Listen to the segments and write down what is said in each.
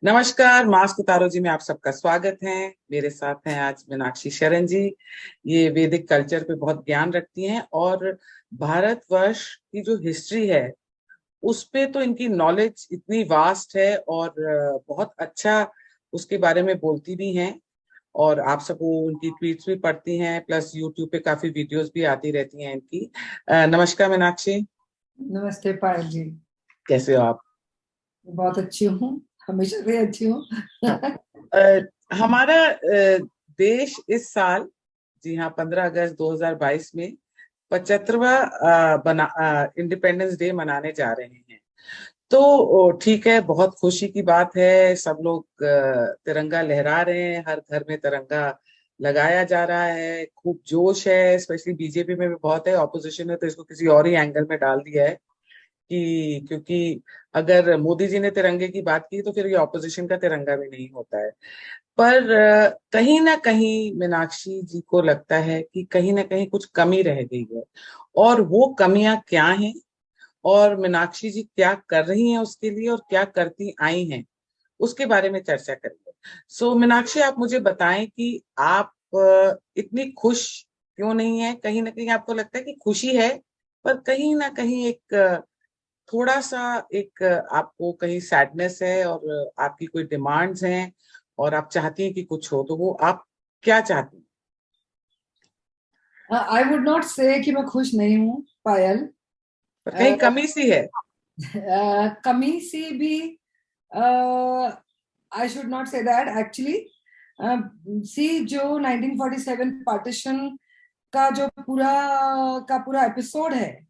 नमस्कार, मास्क उतारो जी में आप सबका स्वागत है। मेरे साथ हैं आज मीनाक्षी शरण जी। ये वैदिक कल्चर पे बहुत ज्ञान रखती हैं और भारतवर्ष की जो हिस्ट्री है उस पे तो इनकी नॉलेज इतनी वास्ट है और बहुत अच्छा उसके बारे में बोलती भी हैं। और आप सब वो उनकी ट्वीट्स भी पढ़ती हैं, प्लस यूट्यूब पे काफी वीडियोस भी आती रहती हैं इनकी। नमस्कार मीनाक्षी, नमस्ते पायल जी। कैसे हो आप? बहुत अच्छी हूँ। हमेशा से अच्छी हूँ। हमारा देश इस साल, जी हाँ, 15 अगस्त 2022 में 75वां बना इंडिपेंडेंस डे मनाने जा रहे हैं। तो ठीक है, बहुत खुशी की बात है। सब लोग तिरंगा लहरा रहे हैं, हर घर में तिरंगा लगाया जा रहा है, खूब जोश है। स्पेशली बीजेपी में भी बहुत है, ऑपोजिशन है तो इसको किसी और ही एंगल में डाल दिया है कि क्योंकि अगर मोदी जी ने तिरंगे की बात की तो फिर ये ऑपोजिशन का तिरंगा भी नहीं होता है। पर कहीं ना कहीं मीनाक्षी जी को लगता है कि कहीं ना कहीं कुछ कमी रह गई है, और वो कमियां क्या हैं और मीनाक्षी जी क्या कर रही हैं उसके लिए और क्या करती आई हैं, उसके बारे में चर्चा करेंगे। सो मीनाक्षी, आप मुझे बताएं कि आप इतनी खुश क्यों नहीं है? कहीं ना कहीं आपको लगता है कि खुशी है, पर कहीं ना कहीं एक थोड़ा सा एक आपको कहीं सैडनेस है, और आपकी कोई डिमांड्स हैं और आप चाहती हैं कि कुछ हो, तो वो आप क्या चाहती हैं? आई वुड नॉट से कि मैं खुश नहीं हूँ पायल। पर कहीं कमी सी है। कमी सी भी। I should not say that actually. See जो 1947 पार्टीशन का जो पूरा एपिसोड है,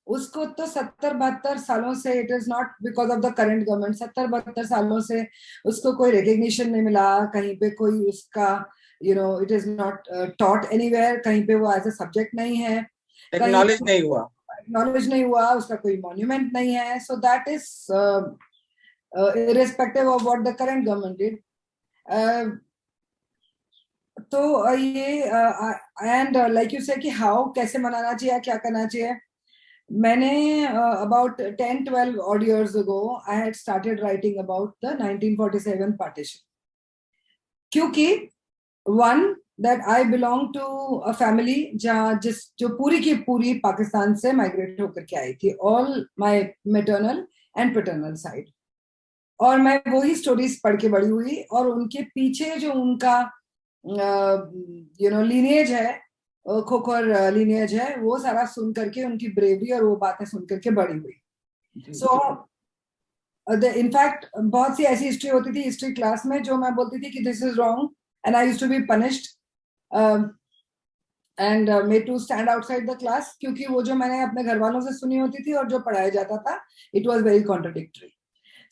उसको तो 70-72 सालों से, it is not because of the current government, 70-72 सालों से उसको कोई रिकग्निशन नहीं मिला कहीं पे, कोई उसका it is not taught anywhere, कहीं पे वो एज ए सब्जेक्ट नहीं है, कहीं एक्नॉलेज नहीं हुआ। नॉलेज नहीं हुआ, उसका कोई मॉन्यूमेंट नहीं है। So that is irrespective of what the current government did. तो ये एंड लाइक यू से कि हाउ कैसे मनाना चाहिए, क्या करना चाहिए। मैंने about 10-12 odd years ago I had started writing about the 1947 partition, क्योंकि one that I belong to a family जहाँ जिस जो पूरी की पूरी पाकिस्तान से माइग्रेट होकर के आई थी, all my maternal and paternal side. और मैं वही स्टोरीज पढ़ के बड़ी हुई, और उनके पीछे जो उनका लीनिएज है, खोखर लीनिएज है, वो सारा सुन करके, उनकी ब्रेवरी और वो बातें सुन करके बड़ी हुई। जी। सो इनफैक्ट बहुत सी ऐसी हिस्ट्री होती थी हिस्ट्री क्लास में जो मैं बोलती थी कि this is wrong, and I used to be punished and made to stand outside the class, क्योंकि वो जो मैंने अपने घर वालों से सुनी होती थी और जो पढ़ाया जाता था, it was very contradictory.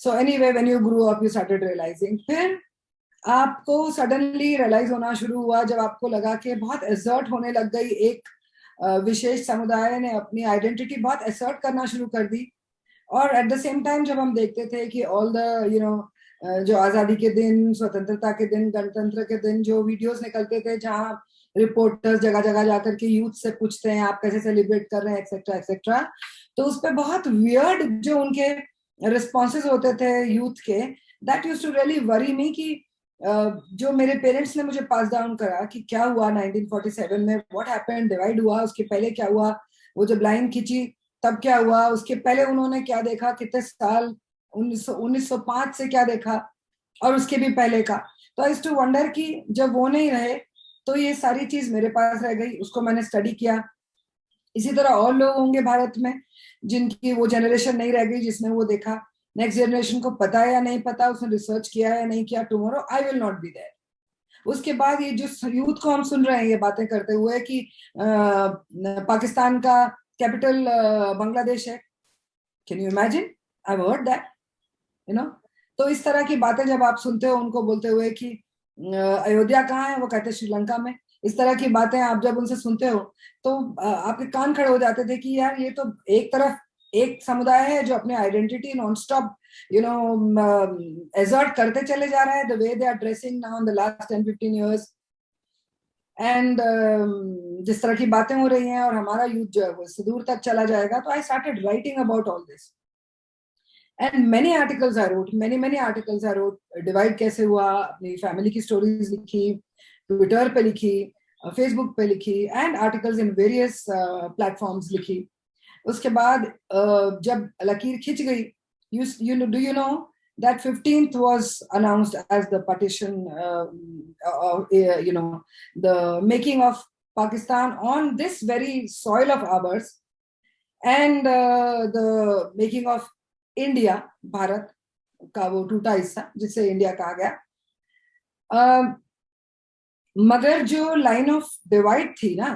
So anyway, when you grow up you started realising. फिर आपको सडनली रियलाइज होना शुरू हुआ जब आपको लगा कि बहुत एसर्ट होने लग गई, एक विशेष समुदाय ने अपनी आइडेंटिटी बहुत एसर्ट करना शुरू कर दी। और एट द सेम टाइम जब हम देखते थे कि ऑल द जो आजादी के दिन, स्वतंत्रता के दिन, गणतंत्र के दिन जो वीडियोस निकलते थे, जहां रिपोर्टर्स जगह जगह जाकर के यूथ से पूछते हैं आप कैसे सेलिब्रेट कर रहे हैं, एक्सेट्रा एक्सेट्रा, तो उस पर बहुत वियर्ड जो उनके रिस्पॉन्सेज होते थे यूथ के, that use to really worry me कि जो मेरे पेरेंट्स ने मुझे पास डाउन करा कि क्या हुआ 1947 में, व्हाट हैपेंड, डिवाइड हुआ, उसके पहले क्या हुआ, वो जब लाइन खींची तब क्या हुआ, उसके पहले उन्होंने क्या देखा, कितने साल, 1905 से क्या देखा, और उसके भी पहले का। तो आई टू वंडर कि जब वो नहीं रहे तो ये सारी चीज मेरे पास रह गई, उसको मैंने स्टडी किया। इसी तरह और लोग होंगे भारत में जिनकी वो जनरेशन नहीं रह गई जिसने वो देखा। नेक्स्ट जनरेशन को पता है या नहीं पता, उसने रिसर्च किया है या नहीं किया, tomorrow I will not be there. उसके बाद ये जो यूथ को हम सुन रहे हैं ये बातें करते हुए कि पाकिस्तान का कैपिटल बांग्लादेश है, can you imagine, I heard that, you know. तो इस तरह की बातें जब आप सुनते हो उनको बोलते हुए कि अयोध्या कहाँ है, वो कहते हैं श्रीलंका में, इस तरह की बातें आप जब उनसे सुनते हो तो आपके कान खड़े हो जाते थे कि यार ये तो एक तरफ एक समुदाय है जो अपने आइडेंटिटी नॉन स्टॉप एजर्ट करते चले जा रहा है, the way they are dressing now in the last 10-15 years, and जिस तरह की बातें हो रही हैं, और हमारा यूथ जो है वो इससे दूर तक चला जाएगा। तो आई started writing about all this, and many articles I wrote, many articles I wrote. Divide कैसे हुआ, अपनी फैमिली की स्टोरीज लिखी, ट्विटर पे लिखी, फेसबुक पे लिखी, and articles in various platforms लिखी। उसके बाद जब लकीर खिंच गई, do you know that 15th was announced as the partition, the making of Pakistan on this very soil of ours, and the making of India, Bharat का वो टूटा हिस्सा जिसे इंडिया कहा गया। मगर जो लाइन ऑफ डिवाइड थी ना,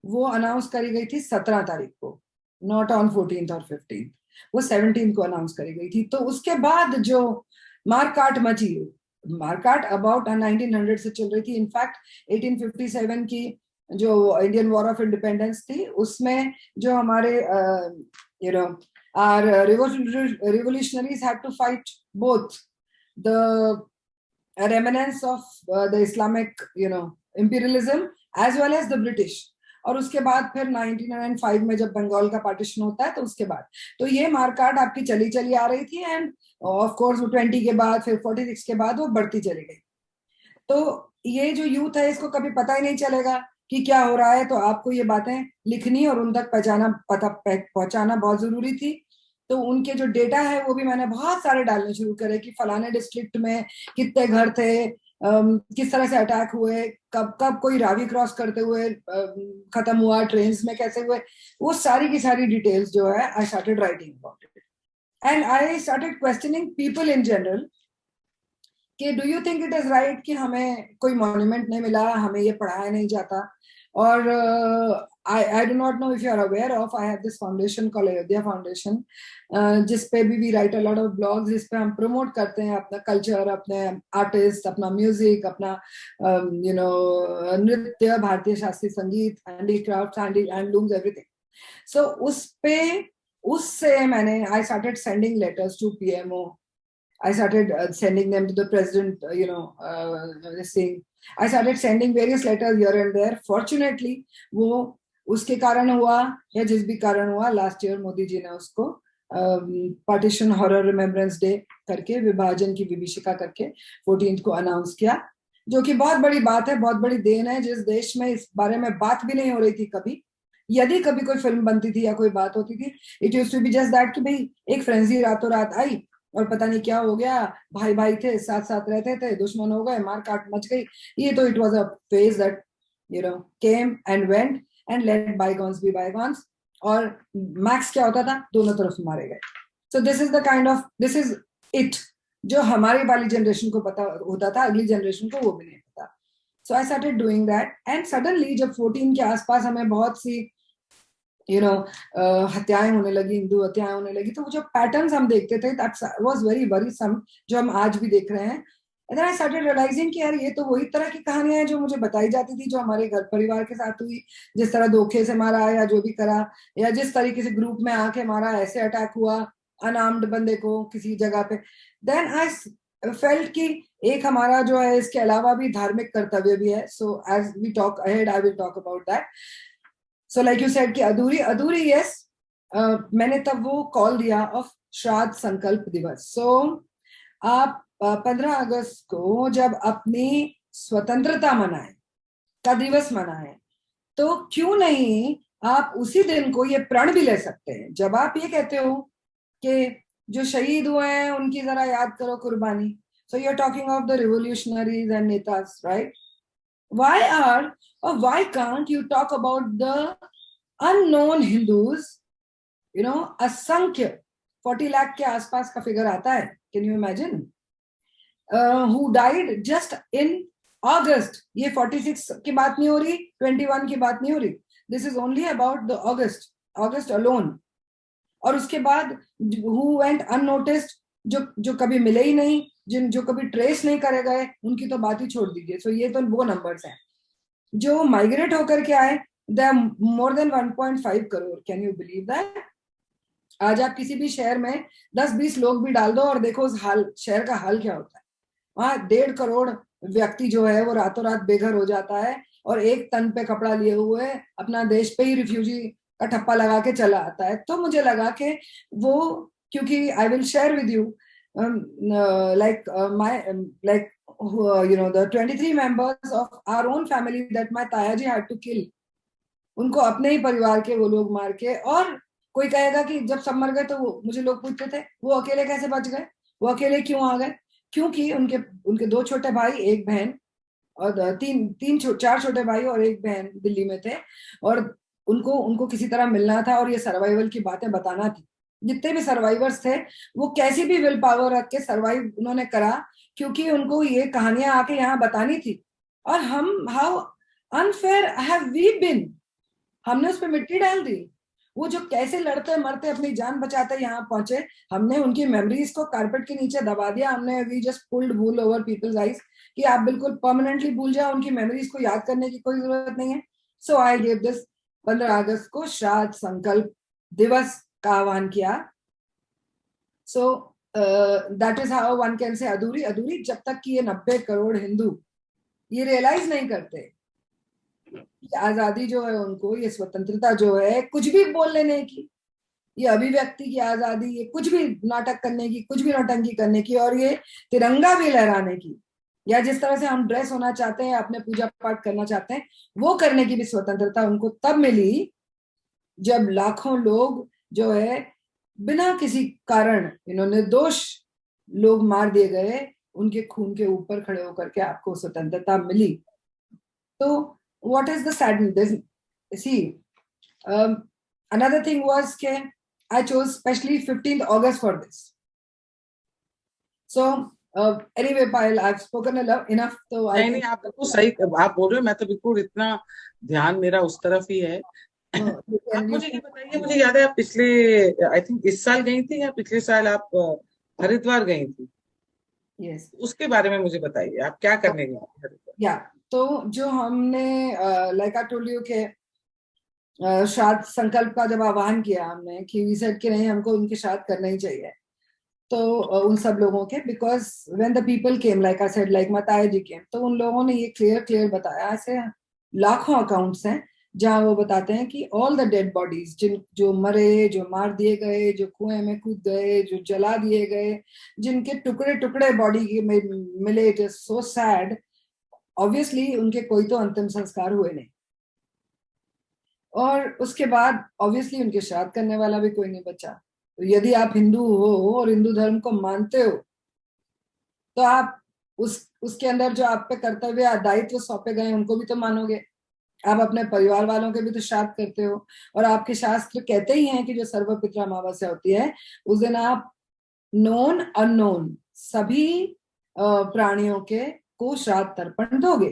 वो अनाउंस करी गई थी 17 तारीख को, नॉट ऑन 14th और 15th, वो 17 को अनाउंस करी गई थी। तो उसके बाद जो मारकाट मची, मारकाट अबाउट 1900 से चल रही थी। इनफैक्ट 1857 की जो इंडियन वॉर ऑफ इंडिपेंडेंस थी, उसमें जो हमारे you know are revolutionaries had to fight both the remnants of the Islamic, imperialism as well as the British। और उसके बाद फिर 1905 में जब बंगाल का पार्टीशन होता है, तो उसके बाद तो ये मारकाट आपकी चली चली आ रही थी। एंड ऑफ कोर्स वो 20 के बाद, फिर 46 के बाद वो बढ़ती चली गई। तो ये जो यूथ है, इसको कभी पता ही नहीं चलेगा कि क्या हो रहा है। तो आपको ये बातें लिखनी और उन तक पहुंचाना बहुत जरूरी थी। तो उनके जो डेटा है वो भी मैंने बहुत सारे डालने शुरू करे कि फलाने डिस्ट्रिक्ट में कितने घर थे, किस तरह से अटैक हुए, कब कब कोई रावी क्रॉस करते हुए खत्म हुआ, ट्रेन में कैसे हुए, वो सारी की सारी डिटेल्स जो है I started writing about it. And I started questioning people in general कि do you think it is right कि हमें कोई मॉन्यूमेंट नहीं मिला, हमें ये पढ़ाया नहीं जाता। और I do not know if you are aware of, I have this foundation called Ayodhya Foundation, जिस पे भी we write a lot of blogs, जिस पे हम promote करते हैं अपना culture, अपने artist, अपना music, अपना नृत्य, भारतीय शास्त्रीय संगीत, handicrafts, handlooms, everything। So उससे मैंने I started sending letters to PMO, I started sending them to the president, this thing। I started sending various letters here and there। Fortunately, वो उसके कारण हुआ या जिस भी कारण हुआ, लास्ट ईयर मोदी जी ने उसको पार्टीशन हॉरर रिमेम्बरेंस डे करके, विभाजन की विभीषिका करके 14th को अनाउंस किया, जो कि बहुत बड़ी बात है, बहुत बड़ी देन है। जिस देश में इस बारे में बात भी नहीं हो रही थी कभी, यदि कभी कोई फिल्म बनती थी या कोई बात होती थी, it used to be just that कि भाई एक फ्रेंजी रातों रात आई और पता नहीं क्या हो गया, भाई भाई थे, साथ साथ रहते थे, दुश्मन हो गए, मार काट मच गई। ये तो it was a phase that came and went and let bygones be bygones. और मैक्स क्या होता था, दोनों तरफ मारे गए। So this is the kind of, this is it, जो हमारी वाली जनरेशन को पता होता था, अगली जनरेशन को वो भी नहीं पता। So I started doing that. And suddenly जब 14 के आसपास हमें बहुत सी हत्याएं होने लगी, हिंदू हत्याएं होने लगी, तो वो जो पैटर्न्स हम देखते थे, दैट वाज वेरी वरीसम, जो हम आज भी देख रहे हैं। And then I started realizing कि यार ये तो वही तरह की कहानियां हैं जो मुझे बताई जाती थी, जो हमारे घर परिवार के साथ हुई, जिस तरह धोखे से मारा या जो भी करा, या जिस तरीके से ग्रुप में आके मारा, ऐसे अटैक हुआ अनआर्म्ड बंदे को किसी जगह पे। देन आई फेल्ट कि एक हमारा जो है, इसके अलावा भी धार्मिक कर्तव्य भी है। So as we talk ahead I will talk about that. So like you said कि अधूरी यस, मैंने तब वो कॉल दिया ऑफ श्राद्ध संकल्प दिवस। सो आप 15 अगस्त को जब अपनी स्वतंत्रता मनाएं, का दिवस मनाएं, तो क्यों नहीं आप उसी दिन को ये प्रण भी ले सकते हैं, जब आप ये कहते हो कि जो शहीद हुए हैं उनकी जरा याद करो कुर्बानी। So you are talking of the revolutionaries and नेताज, right? Why can't you talk about the unknown Hindus, असंख्य 40 लाख के आसपास का फिगर आता है, can you imagine, who died just in August। ये 46 की बात नहीं हो रही, 21 की बात नहीं हो रही, this is only about the August alone। और उसके बाद who went unnoticed, जो कभी मिले ही नहीं, जो कभी ट्रेस नहीं करे गए, उनकी तो बात ही छोड़ दीजिए। सो ये तो वो नंबर्स हैं। जो माइग्रेट होकर के आए, they are more than 1.5 crore. Can you believe that? आज आप किसी भी शहर में 10-20 लोग भी डाल दो और देखो उस शहर का हाल क्या होता है। वहां 1.5 करोड़ व्यक्ति जो है वो रातों रात बेघर हो जाता है, और एक तन पे कपड़ा लिए हुए अपना देश पे ही रिफ्यूजी का ठप्पा लगा के चला आता है। तो मुझे लगा कि वो क्योंकि I will share with you like my like you know the 23 members of our own family that my tayaji had to kill, उनको अपने ही परिवार के वो लोग मार के। और कोई कहेगा कि जब सब मर गए तो वो, मुझे लोग पूछते थे वो अकेले कैसे बच गए, वो अकेले क्यों आ गए? क्योंकि उनके उनके 2 छोटे भाई, एक बहन, और चार छोटे भाई और एक बहन दिल्ली में थे, और उनको उनको किसी तरह मिलना था और ये सर्वाइवल की बातें बताना थी। जितने भी सर्वाइवर्स थे वो कैसी भी विल पावर रख के सर्वाइव उन्होंने करा, क्योंकि उनको ये कहानियां आके यहाँ बतानी थी। और हम, how unfair have we been, हमने उस पर मिट्टी डाल दी। वो जो कैसे लड़ते मरते अपनी जान बचाते यहाँ पहुंचे, हमने उनकी मेमोरीज को कारपेट के नीचे दबा दिया। हमने we just pulled wool over people's eyes कि आप बिल्कुल परमानेंटली भूल जाओ, उनकी मेमोरीज को याद करने की कोई जरूरत नहीं है। सो आई गिव दिस 15 अगस्त को श्राद्ध संकल्प दिवस का आह्वान किया। So that is how one can say अधूरी अधूरी, जब तक कि ये 90 करोड़ हिंदू ये रियलाइज नहीं करते आजादी जो है उनको, ये स्वतंत्रता जो है कुछ भी बोल लेने की, ये अभिव्यक्ति की आजादी, ये कुछ भी नाटक करने की, कुछ भी नौटंकी करने की, और ये तिरंगा भी लहराने की, या जिस तरह से हम ड्रेस होना चाहते हैं, अपने पूजा पाठ करना चाहते हैं, वो करने की भी स्वतंत्रता उनको तब मिली जब लाखों लोग जो है बिना किसी कारण निर्दोष लोग मार दिए गए, उनके खून के ऊपर खड़े होकर के आपको स्वतंत्रता मिली। तो what is the sadness? See, another thing was that I chose especially 15th August for this. So anyway, Payal, I've spoken enough. तो नहीं, आप बिल्कुल सही आप बोल रहे हो। मैं तो बिल्कुल इतना ध्यान मेरा उस तरफ ही है। आप मुझे ये बताइए, मुझे याद है आप पिछले, आई थिंक इस साल गई थी या पिछले साल आप हरिद्वार गई थी? Yes. उसके बारे में मुझे बताइए, आप क्या करने गई थी हरिद्वार? या तो जो हमने लाइक आई टोल्ड यू के श्राद्ध संकल्प का जब आह्वान किया हमने कि वी सेड कि नहीं, हमको उनके श्राद्ध करना ही चाहिए। तो उन सब लोगों के, because when the people came, like I said, like माताया जी केम, तो उन लोगों ने ये क्लियर बताया। ऐसे लाखों अकाउंट्स हैं जहां वो बताते हैं कि ऑल द डेड बॉडीज, जो मरे, जो मार दिए गए, जो कुएं में कूद गए, जो जला दिए गए, जिनके टुकड़े टुकड़े बॉडी के मिले, it is so sad. Obviously उनके कोई तो अंतिम संस्कार हुए नहीं, और उसके बाद ऑब्वियसली उनके श्राद्ध करने वाला भी कोई नहीं बचा। तो यदि आप हिंदू हो और हिंदू धर्म को मानते हो, तो आप उसके अंदर जो आप पे कर्तव्य दायित्व सौंपे गए उनको भी तो मानोगे। आप अपने परिवार वालों के भी तो श्राद्ध करते हो, और आपके शास्त्र कहते ही हैं कि जो सर्वपितृ अमावस्या होती है उस दिन आप नोन अननोन सभी प्राणियों के को श्राद्ध तर्पण दोगे।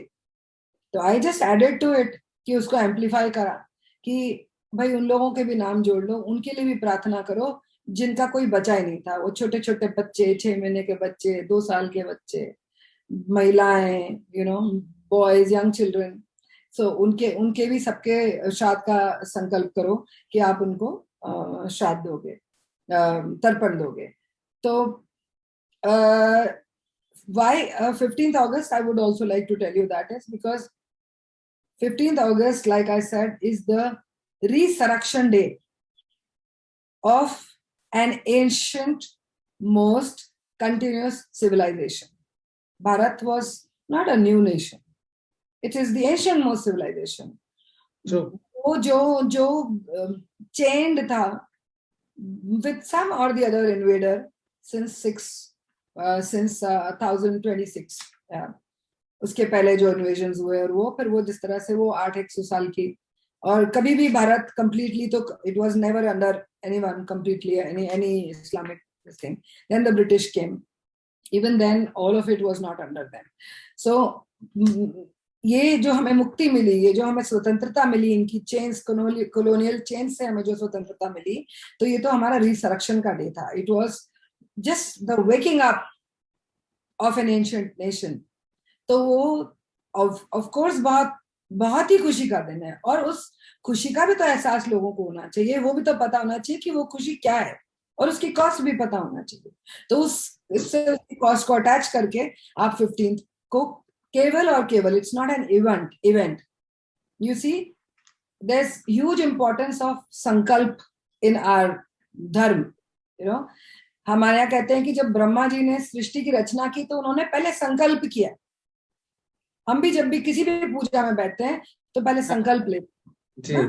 तो I just added to it कि उसको एम्पलीफाई करा कि भाई उन लोगों के भी नाम जोड़ लो, उनके लिए भी प्रार्थना करो जिनका कोई बचा ही नहीं था। वो छोटे छोटे बच्चे, 6 महीने के बच्चे, 2 साल के बच्चे, महिलाएं, बॉयज, यंग चिल्ड्रन। सो उनके भी सबके श्राद्ध का संकल्प करो कि आप उनको श्राद्ध दोगे, तर्पण दोगे। तो why 15th August, I would also like to tell you that is because 15th August, like I said, is the resurrection day of an ancient, most continuous civilization. Bharat was not a new nation. It is the ancient most civilization. वो जो chained था with some or the other invader since 1026, उसके पहले जो invasion हुए, और वो फिर वो जिस तरह से वो 800 साल की, और कभी भी भारत कंप्लीटली तो it was never under anyone completely any Islamic thing. Then the British came. Even then all of it was not under them. So ये जो हमें मुक्ति मिली, ये जो हमें स्वतंत्रता मिली, इनकी चेन्स, कॉलोनियल चेन्स से हमें जो स्वतंत्रता मिली, तो ये तो हमारा रिसरेक्शन का डे था। It was just the waking up of N ancient nation. तो वो ऑफ कोर्स बहुत ही खुशी का दिन है, और उस खुशी का भी तो एहसास लोगों को होना चाहिए, वो भी तो पता होना चाहिए कि वो खुशी क्या है, और उसकी कॉस्ट भी पता होना चाहिए। तो इससे उसकी कॉस्ट को अटैच करके आप 15th को केवल और केवल, it's not an event, you see there is huge importance of sankalp in our dharma, you know, हमारे यहाँ कहते हैं कि जब ब्रह्मा जी ने सृष्टि की रचना की तो उन्होंने पहले संकल्प किया। हम भी जब भी किसी भी पूजा में बैठते हैं तो पहले हाँ, संकल्प लेते हैं जी ना।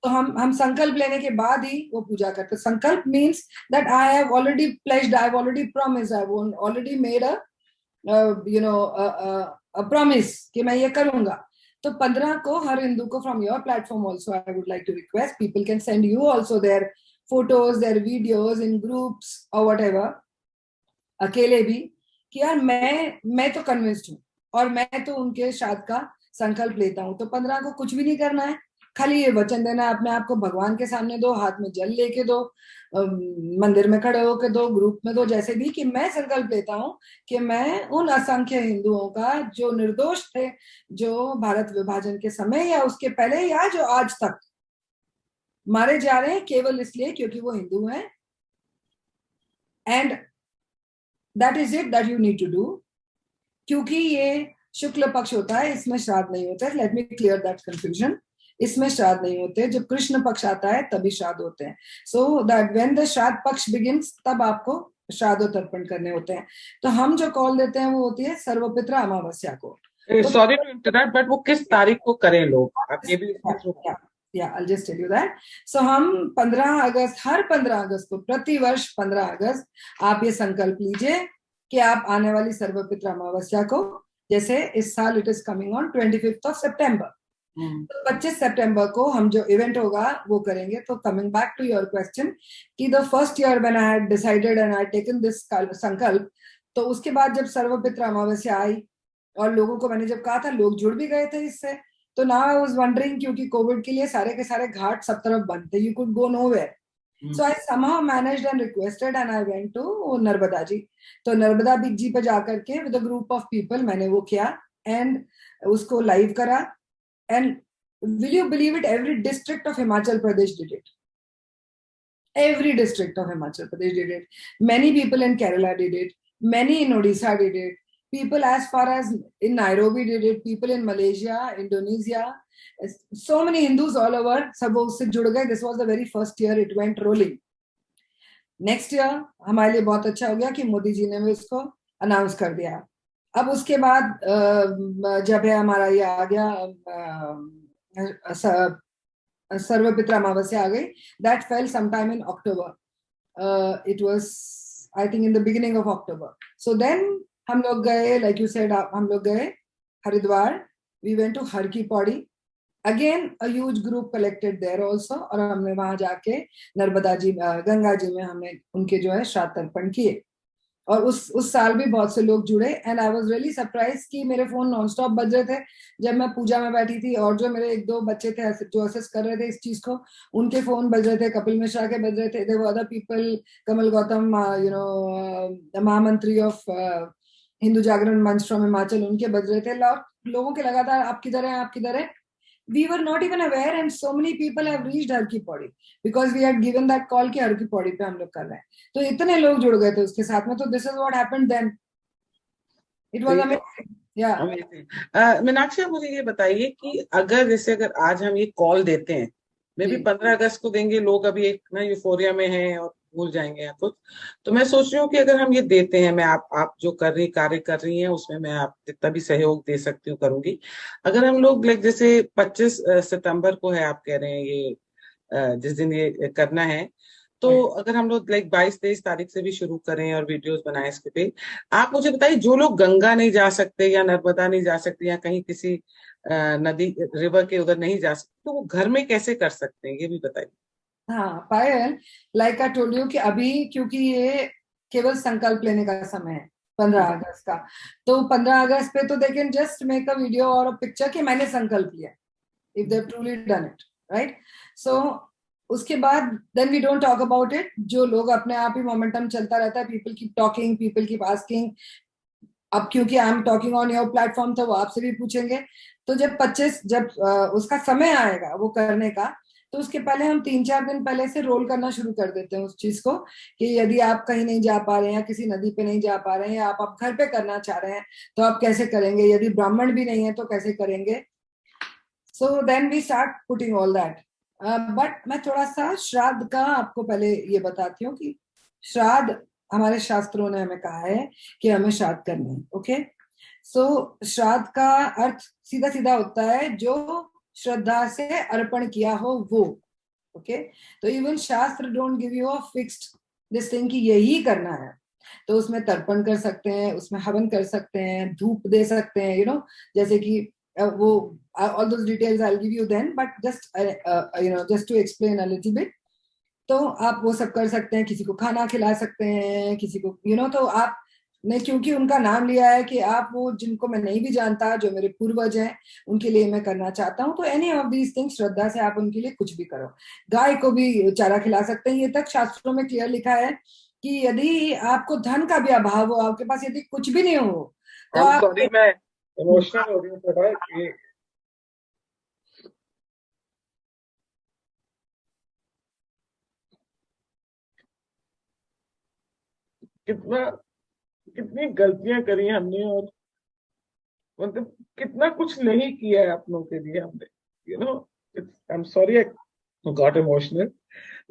तो हम संकल्प लेने के बाद ही वो पूजा करते हैं। संकल्प means that I have already pledged, I have already promise, I have already made a you know promise कि मैं ये करूंगा। तो 15 को हर हिंदू को, from your platform also I would like to request people can send you also their photos, their videos in groups और whatever, अकेले भी, कि यार मैं तो कन्विंस्ड हूँ और मैं तो उनके श्राद्ध का संकल्प लेता हूँ। तो 15 को कुछ भी नहीं करना है, खाली ये वचन देना है अपने आप को, भगवान के सामने दो, हाथ में जल लेके दो, मंदिर में खड़े होके दो, ग्रुप में दो, जैसे भी, कि मैं संकल्प लेता हूँ कि मैं उन असंख्य हिंदुओं का जो निर्दोष थे, जो भारत विभाजन के समय या उसके पहले या जो आज तक मारे जा रहे हैं केवल इसलिए क्योंकि वो हिंदू हैं, and that is it that you need to do. क्योंकि ये शुक्ल पक्ष होता है, इसमें श्राद्ध नहीं होते। Let me clear that confusion. इसमें श्राद्ध नहीं होते, जब कृष्ण पक्ष आता है तभी श्राद्ध होते हैं। सो दैट व्हेन द श्राद्ध पक्ष बिगिंस तब आपको श्राद्ध तर्पण करने होते हैं। तो हम जो कॉल देते हैं वो होती है सर्वपित्र अमावस्या को। तो सॉरी टू इंटरप्ट, बट वो किस तारीख को करें लोग, आप ये भी इसमें I'll just tell you that. So हम 15 अगस्त, हर 15 अगस्त को, प्रति वर्ष 15 अगस्त आप ये संकल्प लीजिए कि आप आने वाली सर्वपित्र अमावस्या को, जैसे इस साल it is coming on 25th of सितंबर, तो 25 सितंबर को हम जो इवेंट होगा वो करेंगे। तो coming back to your question कि the first year when I had decided and I taken this संकल्प, तो उसके बाद जब सर्वपित्र अमावस्या आई और लोगों को मैंने जब कहा था, लोग जुड़ भी गए थे इससे। तो नाउ आई वाज वंडरिंग, क्योंकि कोविड के लिए सारे के सारे घाट सब तरफ बंद थे, you could go nowhere. So I somehow managed and requested and I went to Narmada ji. तो नर्मदा जी पे जाकर के with a group of people मैंने वो किया एंड उसको लाइव करा। And will you believe it, every district of Himachal Pradesh did it. Every district of Himachal Pradesh did it. Many people in Kerala did it. Many in Odisha did it. People as far as in Nairobi did it. People in Malaysia, Indonesia. So many Hindus all over. सब उससे जुड़ गए. This was the very first year it went rolling. Next year हमारे लिए बहुत अच्छा हो गया कि मोदी जी ने भी उसको अनाउंस कर दिया। अब उसके बाद जब है हमारा ये आ गया सर्वपित्र अमावस्या आ गई, that fell sometime in October. It was I think in the beginning of October. So then हम लोग गए, लाइक यू सेड, हम लोग गए Haridwar. We went to Har ki Pauri, again a huge group collected there also, और हमने वहां जाके नर्मदा जी, गंगा जी में हमने उनके जो है श्राद्ध तर्पण किए। और उस साल भी बहुत से लोग जुड़े and I was really surprise कि मेरे फोन नॉनस्टॉप बज रहे थे जब मैं पूजा में बैठी थी। और जो मेरे एक दो बच्चे थे जो असेस कर रहे थे इस चीज को, उनके फोन बज रहे थे, कपिल मिश्रा के बज रहे थे, there were other people, Kamal Gautam, you know mahamantri of Hindu Jagran Manch from Himachal, उनके बज रहे थे। लोगों के लगातार आप किधर हैं, आप किधर हैं। We were not even aware and so many people have reached her ki Pauri because we had given that call कि हर की पौड़ी पे हम लोग कर रहे हैं। तो इतने लोग जुड़ गए थे उसके साथ में। तो this is what happened then. It was amazing. Yeah. Meenakshi, आप मुझे ये बताइए कि अगर आज हम ये कॉल देते हैं, मे भी 15 अगस्त को देंगे, लोग अभी एक ना यूफोरिया में हैं और भूल जाएंगे या कुछ, तो मैं सोच रही हूँ कि अगर हम ये देते हैं, मैं आप जो कार्य कर रही हैं उसमें मैं आप जितना भी सहयोग दे सकती हूँ करूंगी। अगर हम लोग लाइक जैसे 25 सितंबर को है आप कह रहे हैं ये जिस दिन ये करना है, तो अगर हम लोग लाइक 22-23 तारीख से भी शुरू करें और वीडियोस बनाएं इसके पे, आप मुझे बताइए, जो लोग गंगा नहीं जा सकते या नर्मदा नहीं जा सकते या कहीं किसी नदी रिवर के उधर नहीं जा सकते, तो वो घर में कैसे कर सकते हैं, ये भी बताइए। हाँ पायल, लाइक आई टोल्ड यू कि अभी क्योंकि ये केवल संकल्प लेने का समय है 15 अगस्त का, तो 15 अगस्त पे तो they can just make a video और अ पिक्चर कि मैंने संकल्प लिया, if they truly done it, right. So उसके बाद then we don't talk about it. जो लोग अपने आप ही मोमेंटम चलता रहता है, people keep talking, people keep asking. अब क्योंकि I am talking on your platform तो वो आपसे भी पूछेंगे। तो जब 25 जब उसका समय आएगा वो करने का, तो उसके पहले हम 3-4 दिन पहले से रोल करना शुरू कर देते हैं उस चीज को कि यदि आप कहीं नहीं जा पा रहे हैं या किसी नदी पे नहीं जा पा रहे हैं या आप घर पे करना चाह रहे हैं तो आप कैसे करेंगे, यदि ब्राह्मण भी नहीं है तो कैसे करेंगे। So then we start putting all that. But मैं थोड़ा सा श्राद्ध का आपको पहले ये बताती हूँ कि श्राद्ध हमारे शास्त्रों ने हमें कहा है कि हमें श्राद्ध करने हैं, ओके। सो श्राद्ध का अर्थ सीधा सीधा होता है जो श्रद्धा से अर्पण किया हो वो, ओके। तो इवन शास्त्र don't give you a fixed this thing कि यही करना है। तो उसमें तर्पण कर सकते हैं, उसमें हवन कर सकते हैं, धूप दे सकते हैं, जैसे कि वो all those details I will give you then, but just just to explain a little bit. तो आप वो सब कर सकते हैं, किसी को खाना खिला सकते हैं, किसी को तो आप ने क्योंकि उनका नाम लिया है कि आप वो जिनको मैं नहीं भी जानता, जो मेरे पूर्वज हैं, उनके लिए मैं करना चाहता हूँ, तो एनी ऑफ दीज थिंग्स श्रद्धा से आप उनके लिए कुछ भी करो। गाय को भी चारा खिला सकते हैं, ये तक शास्त्रों में क्लियर लिखा है कि यदि आपको धन का भी अभाव हो, आपके पास यदि कुछ भी नहीं हो, तो I'm आप sorry, मैं इमोशनल हो रही हूँ थोड़ा। ये कितना कितनी गलतियां करी हमने, और मतलब कितना कुछ नहीं किया है अपनों के लिए हमने, you know. I am sorry, I got emotional.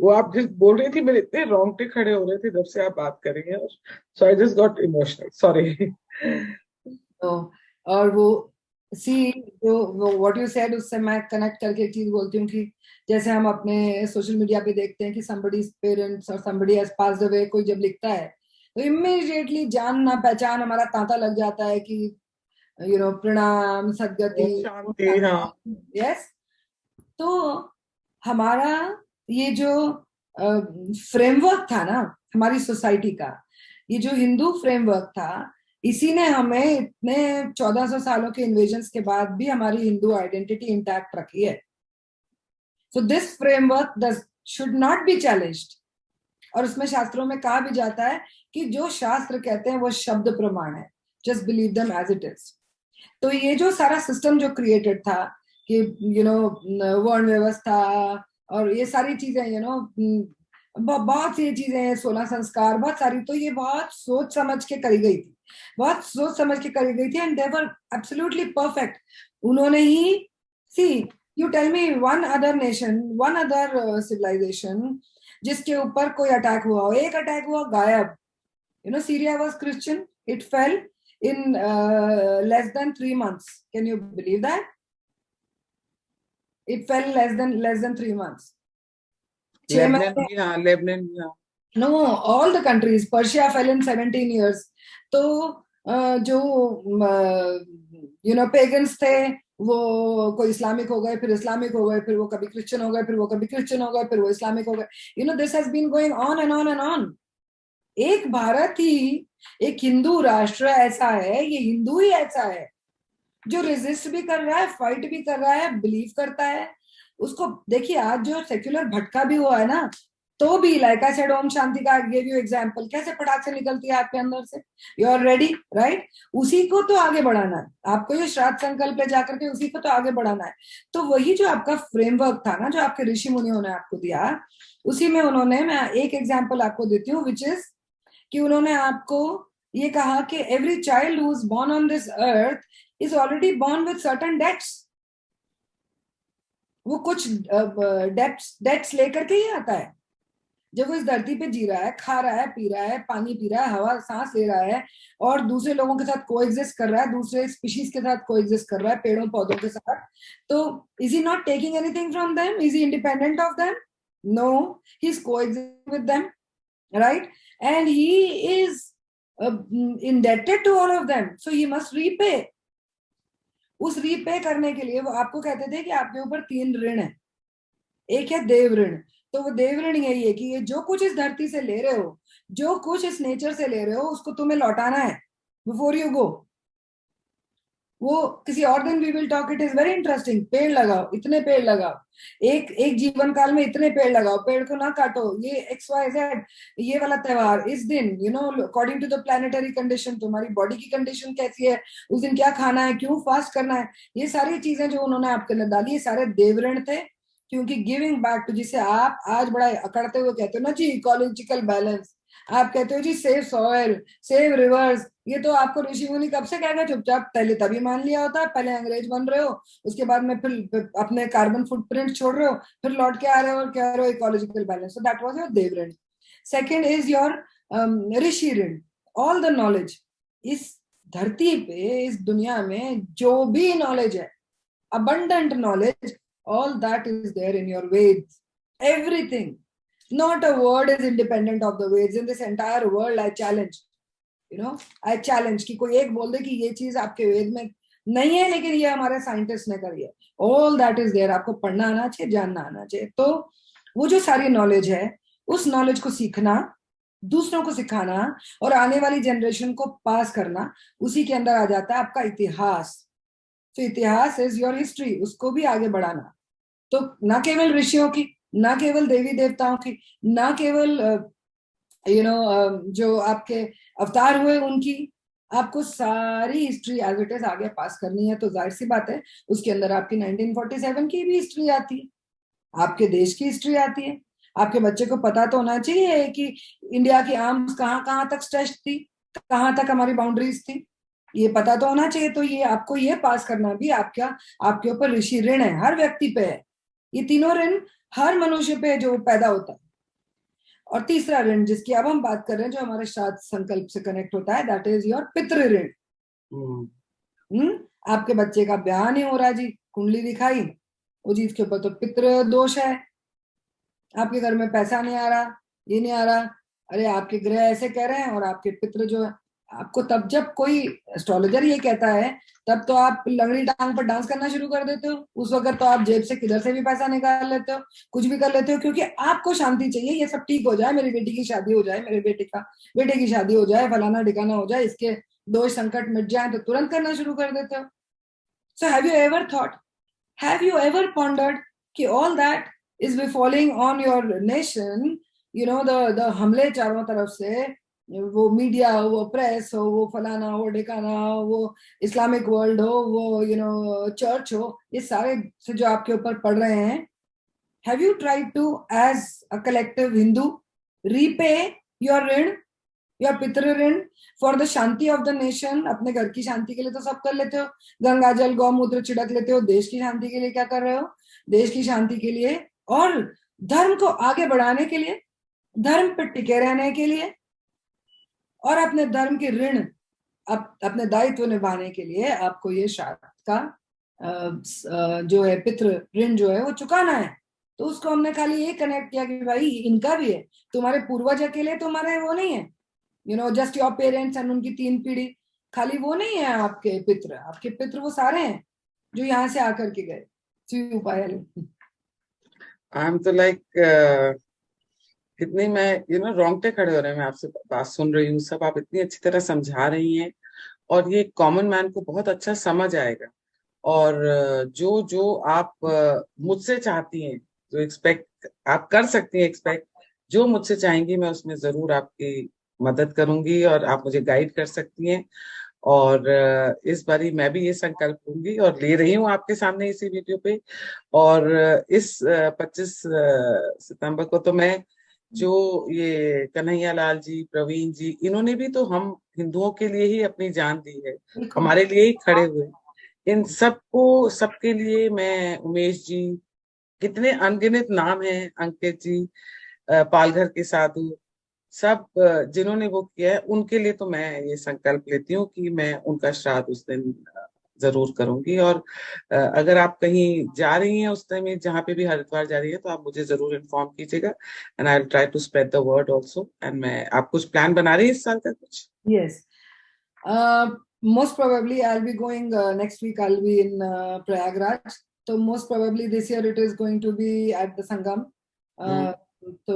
वो आप जिस बोल रही थी, मेरे इतने रोंगटे खड़े हो रहे थे जब से आप बात कर रही हैं, और so I just got emotional, sorry. तो और वो सी जो वो व्हाट यू सेड, उससे मैं कनेक्ट करके एक चीज बोलती हूँ कि जैसे हम अपने सोशल मीडिया पे देखते हैं कि somebody's पेरेंट्स और somebody has passed away, कोई जब लिखता है तो इमीडिएटली जान ना पहचान हमारा तांता लग जाता है कि प्रणाम, सदगति, शांति, हाँ। यस। तो हमारा ये जो फ्रेमवर्क था ना हमारी सोसाइटी का, ये जो हिंदू फ्रेमवर्क था, इसी ने हमें इतने 1400 सालों के इन्वेजन्स के बाद भी हमारी हिंदू आइडेंटिटी इंटैक्ट रखी है। सो दिस फ्रेमवर्क दस शुड नॉट बी चैलेंज्ड। और उसमें शास्त्रों में कहा भी जाता है कि जो शास्त्र कहते हैं वो शब्द प्रमाण है, just believe them as it is. तो ये जो सारा सिस्टम जो क्रिएटेड था कि वर्ण व्यवस्था और ये सारी चीजें बहुत सी चीजें हैं, 16 संस्कार, बहुत सारी, तो ये बहुत सोच समझ के करी गई थी, बहुत सोच समझ के करी गई थी, and they were absolutely perfect. उन्होंने ही see you tell me one other nation, one other civilization जिसके ऊपर कोई अटैक हुआ हो, एक अटैक हुआ, गायब। Syria was Christian, it fail in less than 3 months. Can you believe that? It fell less than 3 months. Lebanon भी, हाँ, लेबनान भी, हाँ। No, all the countries. Persia fell in 17 years. तो जो पेगन्स थे वो कोई इस्लामिक हो गए, फिर इस्लामिक हो गए, फिर वो कभी क्रिश्चियन हो गए, फिर वो कभी क्रिश्चियन हो गए, फिर वो इस्लामिक हो गए। This has been going on and on and on. एक भारत ही, एक हिंदू राष्ट्र ऐसा है, ये हिंदू ही ऐसा है जो रेजिस्ट भी कर रहा है, फाइट भी कर रहा है, बिलीव करता है उसको। देखिए आज जो सेक्युलर भटका भी हुआ है ना, तो भी like I said Om Shanti का गिव यू एग्जांपल, कैसे फटाक से निकलती है आपके अंदर से, यू आर रेडी, राइट। उसी को तो आगे बढ़ाना है आपको, ये श्राद्ध संकल्प पे जाकर के उसी को तो आगे बढ़ाना है। तो वही जो आपका फ्रेमवर्क था ना, जो आपके ऋषि मुनियों ने आपको दिया, उसी में उन्होंने, मैं एक एग्जाम्पल आपको देती हूँ, विच इज कि उन्होंने आपको ये कहा कि every child who is born on this earth is already born with certain dates. वो कुछ डेट्स लेकर के ही आता है। जब वो इस धरती पे जी रहा है, खा रहा है, पी रहा है, पानी पी रहा है, हवा सांस ले रहा है, और दूसरे लोगों के साथ कोएग्जिस्ट कर रहा है, दूसरे स्पीशीज के साथ कोएग्जिस्ट कर रहा है, पेड़ों पौधों के साथ, तो is he not taking anything from them? Is he independent of them? No, he is coexisting with them, right? And he is indebted to all of them, so he must repay. उस repay करने के लिए वो आपको कहते थे कि आपके ऊपर 3 ऋण है। एक है देव ऋण। तो वो देव ऋण यही है कि ये जो कुछ इस धरती से ले रहे हो, जो कुछ इस नेचर से ले रहे हो, उसको तुम्हें लौटाना है बिफोर यू गो। वो किसी और दिन we will talk, it is very interesting. पेड़ लगाओ, इतने पेड़ लगाओ, एक एक जीवन काल में इतने पेड़ लगाओ, पेड़ को ना काटो, ये XYZ, ये वाला त्योहार, इस दिन according to the planetary condition, तुम्हारी बॉडी की कंडीशन कैसी है, उस दिन क्या खाना है, क्यों फास्ट करना है, ये सारी चीजें जो उन्होंने आपके अंदर डाली, ये सारे देवऋण थे। क्योंकि गिविंग बैक टू, जिसे आप आज बड़ा अकड़ते हुए कहते हो ना जी, इकोलॉजिकल बैलेंस, आप कहते हो जी सेव सॉइल, सेव रिवर्स, ये तो आपको ऋषि मुनि कब से कह गए, चुपचाप पहले तभी मान लिया होता है, पहले अंग्रेज बन रहे हो, उसके बाद में फिर अपने कार्बन फुटप्रिंट छोड़ रहे हो, फिर लौट के आ रहे हो और कह रहे हो ecological balance. So that was your देवऋण। सेकेंड इज योर ऋषि ऋण, ऑल द नॉलेज। इस धरती पे, इस दुनिया में जो भी नॉलेज है, abundant knowledge, all that is there in your Veds. Everything. Not a word is independent of the Veds. In this entire world, I challenge. I challenge कि कोई एक बोल दे कि ये चीज आपके वेद में नहीं है, लेकिन ये हमारे साइंटिस्ट ने करी है। All that is there. आपको पढ़ना आना चाहिए, जानना आना चाहिए। तो वो जो सारी नॉलेज है, उस नॉलेज को सीखना, दूसरों को सिखाना और आने वाली जनरेशन को पास करना, उसी के अंदर आ जाता है आपका इतिहास। तो इतिहास इज योर हिस्ट्री, उसको भी आगे बढ़ाना। तो ना केवल ऋषियों की, ना केवल देवी देवताओं की, ना केवल जो आपके अवतार हुए उनकी, आपको सारी हिस्ट्री एज इट इज आगे पास करनी है। तो जाहिर सी बात है उसके अंदर आपकी 1947 की भी हिस्ट्री आती है, आपके देश की हिस्ट्री आती है। आपके बच्चे को पता तो होना चाहिए कि इंडिया की आर्म्स कहाँ कहाँ तक स्ट्रेच थी, कहाँ तक हमारी बाउंड्रीज थी, ये पता तो होना चाहिए। तो ये आपको ये पास करना भी आपके ऊपर ऋषि ऋण है, हर व्यक्ति पे है। ये तीनों ऋण हर मनुष्य पे जो पैदा होता है। और तीसरा ऋण जिसकी अब हम बात कर रहे हैं, जो हमारे श्राद्ध संकल्प से कनेक्ट होता है, दैट इज योर पितृ ऋण। आपके बच्चे का ब्याह नहीं हो रहा जी, कुंडली दिखाई, वो चीज के ऊपर तो पितृ दोष है। आपके घर में पैसा नहीं आ रहा, ये नहीं आ रहा, अरे आपके ग्रह ऐसे कह रहे हैं और आपके पितृ जो है आपको, तब जब कोई एस्ट्रोलॉजर ये कहता है तब तो आप लंगड़ी टांग पर डांस करना शुरू कर देते हो। उस वक्त तो आप जेब से किधर से भी पैसा निकाल लेते हो, कुछ भी कर लेते हो, क्योंकि आपको शांति चाहिए, ये सब ठीक हो जाए, मेरी बेटी की शादी हो जाए, मेरे बेटे की शादी हो जाए, फलाना ठिकाना हो जाए, इसके दोष संकट मिट जाए, तो तुरंत करना शुरू कर देते हो। So have you ever thought, have you ever pondered कि all that is befalling on your nation, the हमले चारों तरफ से, वो मीडिया, वो प्रेस हो, वो फलाना, वो ढिकाना, वो इस्लामिक वर्ल्ड हो, वो चर्च हो, ये सारे से जो आपके ऊपर पड़ रहे हैं, have you tried to as a collective Hindu repay your rin, your pitri rin, for the shanti of the nation? अपने घर की शांति के लिए तो सब कर लेते हो, गंगा जल गौमूत्र छिड़क लेते हो, देश की शांति के लिए क्या कर रहे हो? देश की शांति के लिए और धर्म को आगे बढ़ाने के लिए, धर्म पर टिके रहने के लिए और अपने धर्म के ऋण, अपने दायित्व निभाने के लिए आपको ये श्राद्ध का जो है पितृ ऋण जो है वो चुकाना है। तो उसको हमने खाली ये कनेक्ट किया कि भाई इनका भी है, तुम्हारे पूर्वज अकेले तुम्हारे वो नहीं है, जस्ट योर पेरेंट्स एंड उनकी 3 पीढ़ी, खाली वो नहीं है आपके पितृ वो सारे हैं जो यहाँ से आकर के गए। आई एम तो लाइक इतनी मैं रोंगटे खड़े हो रहे हैं, मैं आपसे बात सुन रही हूँ, सब आप इतनी अच्छी तरह समझा रही हैं और ये कॉमन मैन को बहुत अच्छा समझ आएगा। और जो जो आप मुझसे चाहती हैं, जो एक्सपेक्ट आप कर सकती हैं, एक्सपेक्ट जो मुझसे चाहेंगी, मैं उसमें जरूर आपकी मदद करूंगी और आप मुझे गाइड कर सकती हैं। और इस बारी मैं भी ये संकल्प लूंगी और ले रही हूँ आपके सामने इसी वीडियो पे। और इस 25 सितंबर को तो मैं, जो ये कन्हैया लाल जी, प्रवीण जी, इन्होंने भी तो हम हिंदुओं के लिए ही अपनी जान दी है, हमारे लिए ही खड़े हुए। इन सबको, सबके लिए मैं, उमेश जी, कितने अनगिनत नाम हैं, अंकित जी, पालघर के साधु, सब जिन्होंने वो किया है, उनके लिए तो मैं ये संकल्प लेती हूँ कि मैं उनका श्राद्ध उस दिन जरूर करूंगी। और अगर आप कहीं जा रही हैं उस टाइम, जहाँ पे भी हरिद्वार जा रही है, तो आप मुझे जरूर इन्फॉर्म कीजिएगा and I will try to spread the word also. And मैं, आप कुछ प्लान बना रही है इस साल का कुछ? Yes, most probably I'll be going next week, I'll be in Prayagraj, so most probably this year it is going to be at the Sangam. तो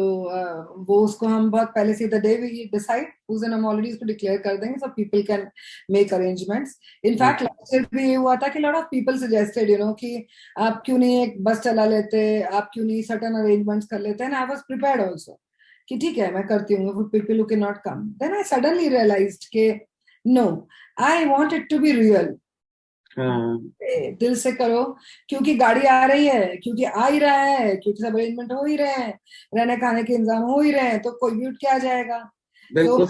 वो उसको हम बहुत पहले से, द डे वी डिसाइड उस दिन हम ऑलरेडी उसको डिक्लेयर कर देंगे, so people can make arrangements. In fact last year भी ये हुआ था कि लॉट ऑफ पीपल सजेस्टेड कि आप क्यों नहीं एक बस चला लेते, आप क्यों नहीं सर्टेन अरेंजमेंट्स कर लेते, and I was prepared also कि ठीक है मैं करती हूँ for people who can not come. Then I suddenly realised कि no, I want it to be real. दिल से करो, क्योंकि गाड़ी आ रही है, क्योंकि आ ही रहा है, क्योंकि सब अरेंजमेंट हो ही रहे हैं, रहने खाने के इंतजाम हो ही रहे हैं, तो कोई भी उठ के आ जाएगा। तो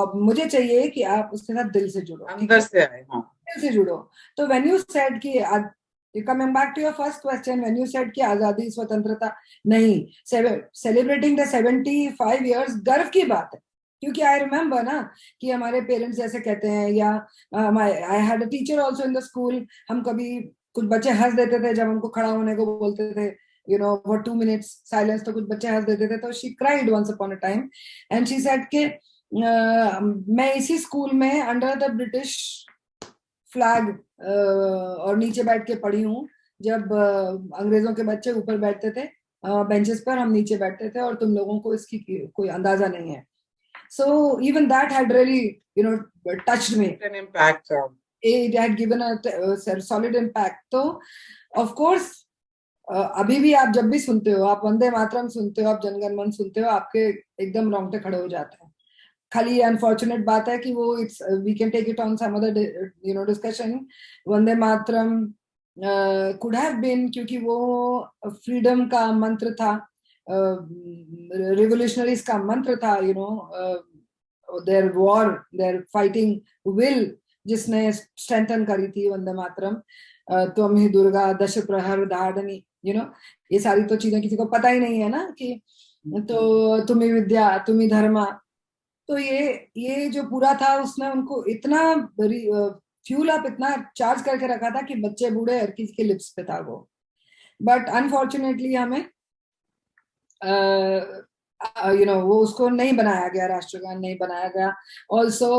अब मुझे चाहिए कि आप उसके साथ दिल से जुड़ो, अंदर से आए, हाँ, दिल से जुड़ो। तो व्हेन यू सेड कि coming back to your first question, when you said कि आजादी स्वतंत्रता, नहीं, सेलिब्रेटिंग द 75 इयर्स गर्व की बात है, क्योंकि आई रिमेम्बर ना कि हमारे पेरेंट्स जैसे कहते हैं, या I had a teacher also in the school, हम कभी कुछ बच्चे हंस देते थे जब हमको खड़ा होने को बोलते थे, फॉर 2 minutes साइलेंस, तो कुछ बच्चे हंस देते थे, तो she cried once upon a time and she said कि मैं इसी स्कूल में अंडर द ब्रिटिश फ्लैग और नीचे बैठ के पढ़ी हूँ, जब अंग्रेजों के बच्चे ऊपर बैठते थे बेंचेस पर, हम नीचे बैठते थे, और तुम लोगों को इसकी कोई अंदाजा नहीं है. So even that had really, touched me. An impact. It had given a solid impact. तो of course अभी भी आप जब भी सुनते हो, आप वंदे मातरम सुनते हो, आप जनगण मन सुनते हो, आपके एकदम रोंगटे खड़े हो जाते हैं. खाली ये अनफॉर्चुनेट बात है कि वो it's we can take it on some other discussion. Vande Mataram could have been, क्योंकि वो फ्रीडम का मंत्र था, रिवोल्यूशनरीज का मंत्र था, their war, their fighting will, जिसने स्ट्रेंथन करी थी वंदे मातरम. त्वं ही दुर्गा दश प्रहर दार्दनी, ये सारी तो चीजें किसी को पता ही नहीं है ना, कि तो तुम्ही विद्या तुम्ही धर्मा. तो ये जो पूरा था, उसने उनको इतना फ्यूल अप, इतना चार्ज करके रखा था कि बच्चे बूढ़े हर किसी के लिप्स पे था वो. बट अनफॉर्चुनेटली हमें वो उसको नहीं बनाया गया, राष्ट्रगान नहीं बनाया गया. ऑल्सो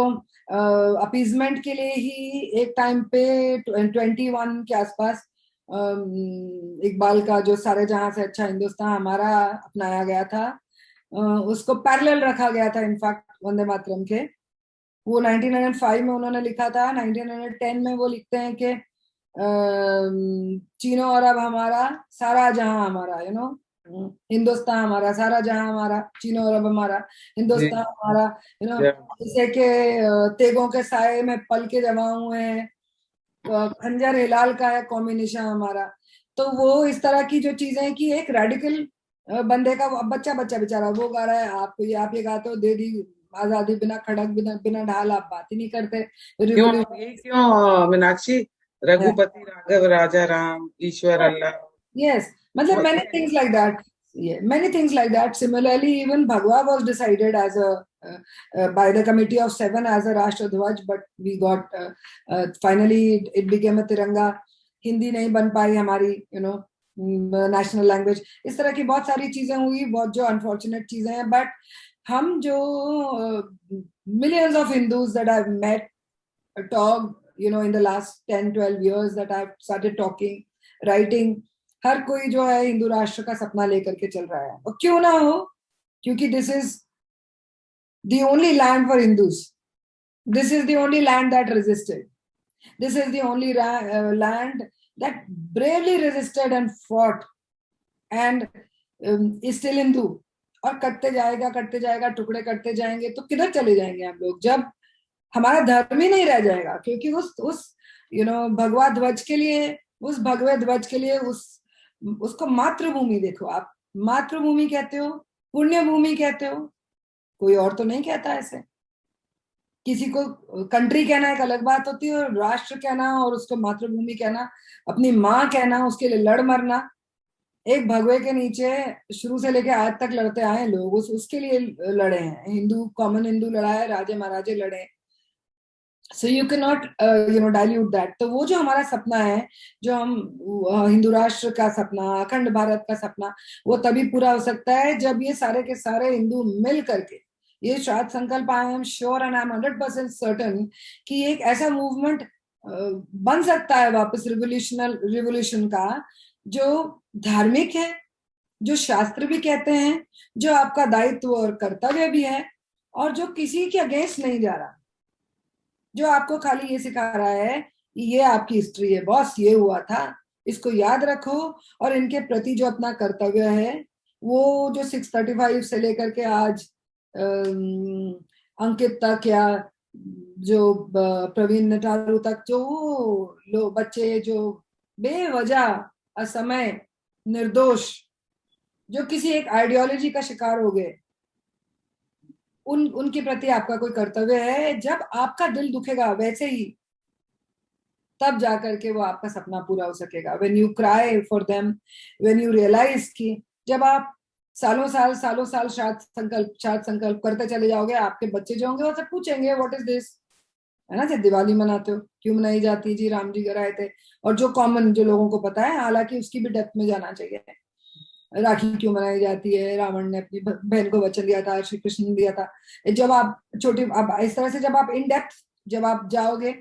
अपीजमेंट के लिए ही एक टाइम पे 21 के आसपास इकबाल का जो सारे जहां से अच्छा हिंदुस्तान हमारा अपनाया गया था, उसको पैरेलल रखा गया था इनफैक्ट वंदे मातरम के. वो 1905 में उन्होंने लिखा था. 1910 में वो लिखते हैं कि चीनो और अब हमारा सारा जहां हमारा, हिंदुस्तान हमारा, सारा जहां हमारा, चीनो और अब हमारा हिंदुस्तान हमारा, जैसे कि तेगों के साए में पल के जमा हुए हैं, खंजर हिलाल का है कौमी निशान हमारा. तो वो इस तरह की जो चीजें, की एक रेडिकल बंदे का, बच्चा बेचारा वो गा रहा है, आप ये गाते हो दे दी आजादी बिना खड़क बिना ढाल, आप बात ही नहीं करते. क्यों मीनाक्षी, रघुपति राघव राजा राम ईश्वर अल्लाह. Yes, मतलब many things like that. Yeah, many things like that. Similarly, even Bhagwa was decided as by the committee of 7 as a Rashtra Dhwaj, but we got finally it became a Tiranga. Hindi नहीं बन पाई हमारी, national language. इस तरह की बहुत सारी चीजें हुई, बहुत जो अनफॉर्चुनेट चीजें हैं. बट हम जो millions of Hindus that I've met, talked, in the last 10-12 years that I've started talking, writing, हर कोई जो है हिंदू राष्ट्र का सपना लेकर के चल रहा है. और क्यों ना हो, क्योंकि this is the only land for Hindus. This is the only land that resisted. This is the only land that bravely resisted and fought and is still Hindu. और करते जाएगा, टुकड़े करते जाएंगे. तो किधर चले जाएंगे हम लोग जब हमारा धर्म ही नहीं रह जाएगा? क्योंकि उस भगवा ध्वज के लिए, उस भगवे ध्वज के लिए, उसको मातृभूमि देखो आप. मातृभूमि कहते हो, पुण्य भूमि कहते हो, कोई और तो नहीं कहता ऐसे. किसी को कंट्री कहना एक अलग बात होती है, और राष्ट्र कहना और उसको मातृभूमि कहना, अपनी माँ कहना, उसके लिए लड़ मरना. एक भगवे के नीचे शुरू से लेके आज तक लड़ते आए लोग, उसके लिए लड़े हैं. हिंदू, कॉमन हिंदू लड़ा है, राजे महाराजे लड़े. So you cannot dilute that. तो वो जो हमारा सपना है, जो हम हिंदू राष्ट्र का सपना, अखंड भारत का सपना, वो तभी पूरा हो सकता है जब ये सारे के सारे हिंदू मिल करके, ये शायद संकल्प, I am sure and I am 100% certain कि एक ऐसा मूवमेंट बन सकता है वापस रिवोल्यूशन का, जो धार्मिक है, जो शास्त्र भी कहते हैं, जो आपका दायित्व और कर्तव्य भी है, और जो किसी के अगेंस्ट नहीं जा रहा, जो आपको खाली ये सिखा रहा है ये आपकी हिस्ट्री है बॉस, ये हुआ था, इसको याद रखो. और इनके प्रति जो अपना कर्तव्य है, वो जो 635 से लेकर के आज अंकित तक, या जो प्रवीण नटारू तक, जो बच्चे जो बेवजह, असमय, निर्दोष, जो किसी एक आइडियोलॉजी का शिकार हो गए, उनके प्रति आपका कोई कर्तव्य है. जब आपका दिल दुखेगा वैसे ही, तब जा करके वो आपका सपना पूरा हो सकेगा। When you cry for them, when you realise कि जब आप सालों साल शाद संकल्प करते चले जाओगे, आपके बच्चे जो होंगे वो सब पूछेंगे व्हाट इज दिस, है ना। जब दिवाली मनाते हो, क्यों मनाई जाती है जी, राम जी घर आए थे। और जो कॉमन जो लोगों को पता है, हालांकि उसकी भी डेप्थ में जाना चाहिए, राखी क्यों मनाई जाती है, रावण ने अपनी बहन को वचन दिया था, श्री कृष्ण ने दिया था। जब आप छोटी, अब इस तरह से जब आप इन डेप्थ जब आप जाओगे,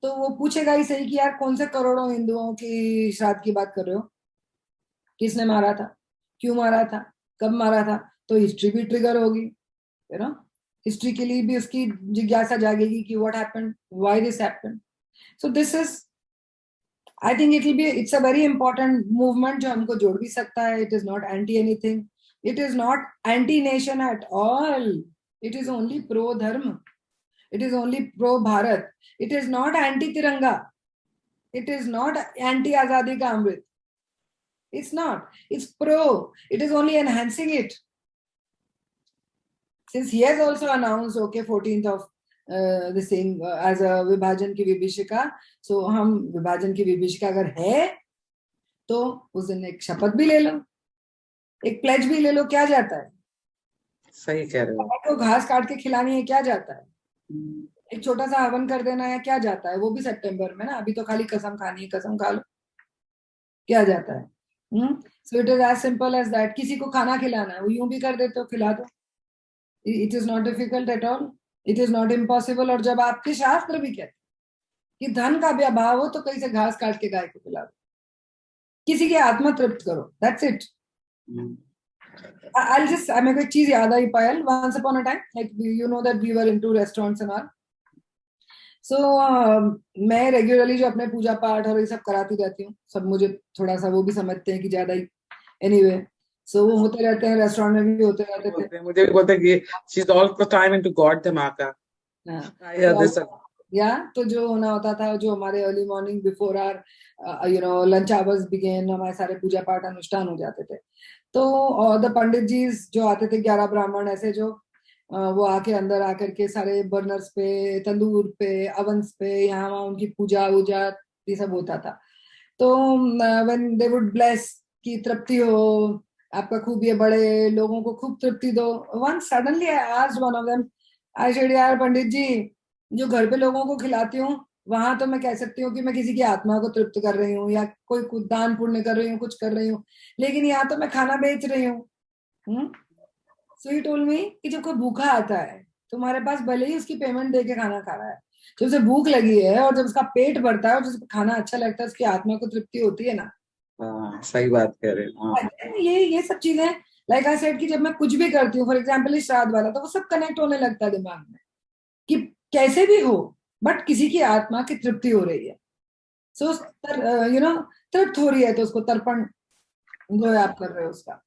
तो वो पूछेगा ही सही कि यार कौन से करोड़ों हिंदुओं की श्राद्ध की बात कर रहे हो, किसने मारा था, क्यों मारा था, कब मारा था। तो हिस्ट्री भी ट्रिगर होगी, यू नो, हिस्ट्री के लिए भी उसकी जिज्ञासा जागेगी कि what happened, why this happened. So this is, I think it will be, it's a very important movement जो हमको जोड़ भी सकता है। It is not anti anything, it is not anti nation at all, it is only pro dharma, it is only pro Bharat, it is not anti tiranga, it is not anti Azadi ka Amrit, it's not, it's pro, it is only enhancing it. Since he has also announced okay 14th of this thing as a विभाजन की विभीषिका, so हम विभाजन की विभीषिका अगर है तो उस दिन एक शपथ भी ले लो, एक प्लेज भी ले लो, क्या जाता है। सही कह रहे हो। तो घास काट के खिलानी है, क्या जाता है। एक छोटा सा हवन कर देना है, क्या जाता है, वो भी सितंबर में ना, अभी तो खाली कसम खानी है, कसम खा लो, क्या जाता है। So it is as simple as that. किसी को खाना खिलाना है, वो यूं भी कर देते हो, खिला दो, it is not difficult at all, it is not impossible. और जब आपके शास्त्र भी कहते कि धन का भी अभाव हो तो कहीं से घास काट के गाय को खिला दो, किसी की आत्मा तृप्त करो, दैट्स इट। I'll just, मेरे को एक चीज याद आई पायल, once upon a time, like you know that we were into restaurants and all, so मैं रेगुलरली जो अपने पूजा पाठ और ये सब कराती रहती हूँ, सब मुझे थोड़ा सा वो भी समझते हैं कि ज्यादा ही, एनीवे सो वो होते रहते हैं, रेस्टोरेंट में भी होते रहते थे। मुझे भी बोलते हैं कि she is all the time into God धमाका। I hear this. या तो जो होना होता था, जो हमारे early morning before are you know lunch hours begin, हमारे सारे पूजा पाठ अनुष्ठान हो जाते थे। तो द पंडित जी जो आते थे, 11 ब्राह्मण ऐसे जो वो आके अंदर आकर के सारे बर्नर्स पे, तंदूर पे, अवंस पे, यहाँ वहाँ उनकी पूजा वूजा ये सब होता था। तो व्हेन दे वुड ब्लेस की तृप्ति हो, आपका खूब ये बड़े लोगों को खूब तृप्ति दो। One suddenly I asked one of them, I said यार पंडित जी, जो घर पे लोगों को खिलाती हूँ वहां तो मैं कह सकती हूँ कि मैं किसी की आत्मा को तृप्त कर रही हूँ या कोई कुछ दान पुण्य कर रही हूँ, कुछ कर रही हूँ, लेकिन यहाँ तो मैं खाना बेच रही हूँ। सो ही टोल्ड मी कि जब कोई भूखा आता है तुम्हारे पास, भले ही उसकी पेमेंट दे के खाना खा रहा है, जब उसे भूख लगी है और जब उसका पेट भरता है और जब खाना अच्छा लगता है, उसकी आत्मा को तृप्ति होती है ना। सही बात कह रहे हो। ये सब चीजें, लाइक आई सेड कि जब मैं कुछ भी करती हूँ, फॉर एग्जाम्पल श्राद्ध वाला, तो वो सब कनेक्ट होने लगता है दिमाग में कि कैसे भी हो बट किसी की आत्मा की तृप्ति हो रही है। सो यू नो तृप्त हो रही है तो उसको तर्पण जो है आप कर रहे हो उसका।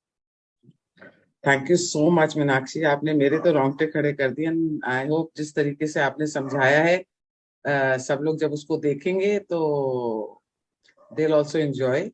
Thank you so much Meenakshi, आपने मेरे तो रोंगटे खड़े कर दिए। आई होप जिस तरीके से आपने समझाया है सब लोग जब उसको देखेंगे तो दे विल आल्सो एंजॉय।